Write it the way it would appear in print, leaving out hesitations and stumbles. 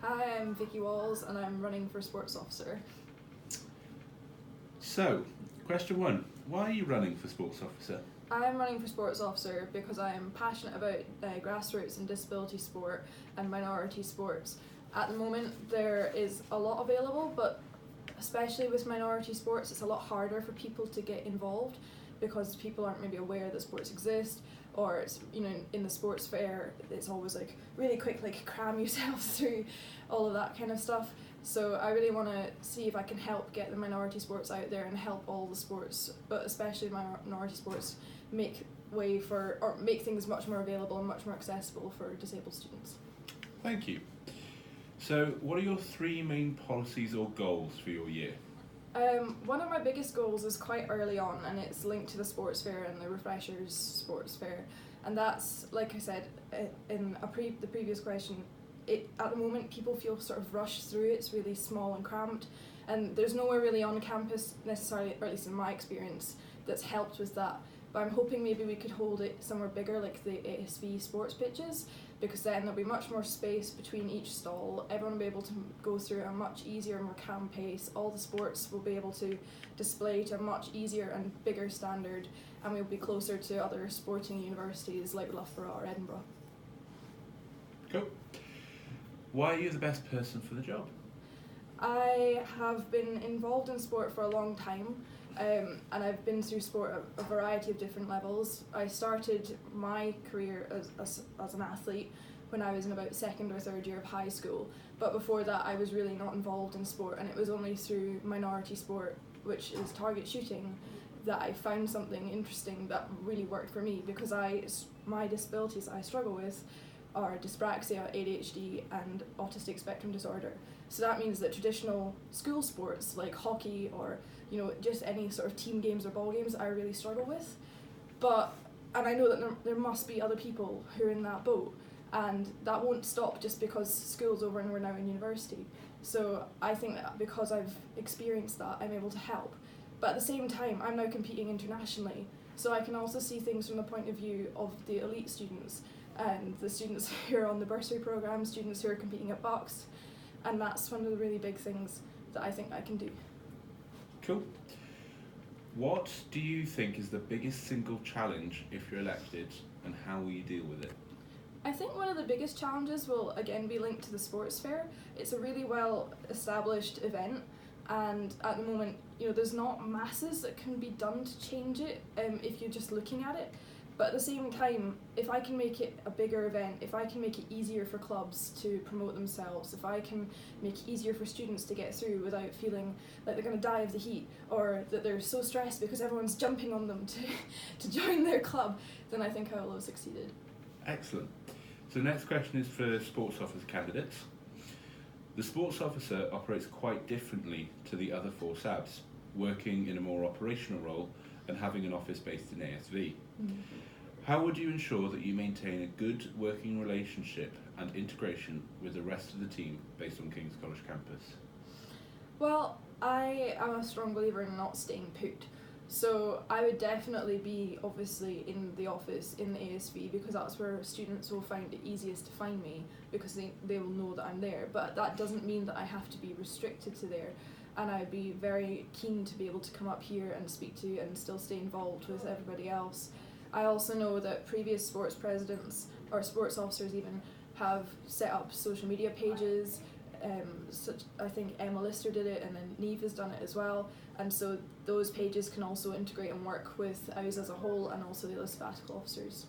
Hi, I'm Vicky Walls and I'm running for sports officer. So, question 1. Why are you running for sports officer? I'm running for sports officer because I'm passionate about grassroots and disability sport and minority sports. At the moment there is a lot available, but especially with minority sports it's a lot harder for people to get involved because people aren't maybe aware that sports exist, or it's, in the sports fair it's always like really quick, like cram yourself through all of that kind of stuff. So I really want to see if I can help get the minority sports out there and help all the sports, but especially minority sports, make way for, or make things much more available and much more accessible for disabled students. Thank you. So, what are your 3 main policies or goals for your year? One of my biggest goals is quite early on, and it's linked to the sports fair and the refreshers sports fair, and that's, like I said in the previous question, at the moment people feel sort of rushed through it. It's really small and cramped, and there's nowhere really on campus necessarily, or at least in my experience, that's helped with that. But I'm hoping maybe we could hold it somewhere bigger, like the ASV sports pitches, because then there'll be much more space between each stall. Everyone will be able to go through at a much easier, more calm pace. All the sports will be able to display to a much easier and bigger standard, and we'll be closer to other sporting universities like Loughborough or Edinburgh. Cool. Why are you the best person for the job? I have been involved in sport for a long time, and I've been through sport at a variety of different levels. I started my career as an athlete when I was in about 2nd or 3rd year of high school, but before that I was really not involved in sport, and it was only through minority sport, which is target shooting, that I found something interesting that really worked for me, because my disabilities I struggle with are dyspraxia, ADHD and autistic spectrum disorder. So that means that traditional school sports like hockey or just any sort of team games or ball games I really struggle with. And I know that there must be other people who are in that boat, and that won't stop just because school's over and we're now in university. So I think that because I've experienced that, I'm able to help. But at the same time, I'm now competing internationally, so I can also see things from the point of view of the elite students and the students who are on the bursary programme, students who are competing at Bucks, and that's one of the really big things that I think I can do. Cool. What do you think is the biggest single challenge if you're elected, and how will you deal with it? I think one of the biggest challenges will again be linked to the sports fair. It's a really well established event, and at the moment there's not masses that can be done to change it if you're just looking at it. But at the same time, if I can make it a bigger event, if I can make it easier for clubs to promote themselves, if I can make it easier for students to get through without feeling like they're going to die of the heat, or that they're so stressed because everyone's jumping on them to join their club, then I think I will have succeeded. Excellent. So the next question is for sports officer candidates. The sports officer operates quite differently to the other 4 SABs, working in a more operational role and having an office based in ASV. How would you ensure that you maintain a good working relationship and integration with the rest of the team based on King's College campus? Well, I am a strong believer in not staying put. So I would definitely be obviously in the office in the ASV, because that's where students will find it easiest to find me, because they will know that I'm there. But that doesn't mean that I have to be restricted to there. And I'd be very keen to be able to come up here and speak to and still stay involved with everybody else. I also know that previous sports presidents, or sports officers even, have set up social media pages. I think Emma Lister did it, and then Neve has done it as well. And so those pages can also integrate and work with ours as a whole, and also the other sabbatical officers.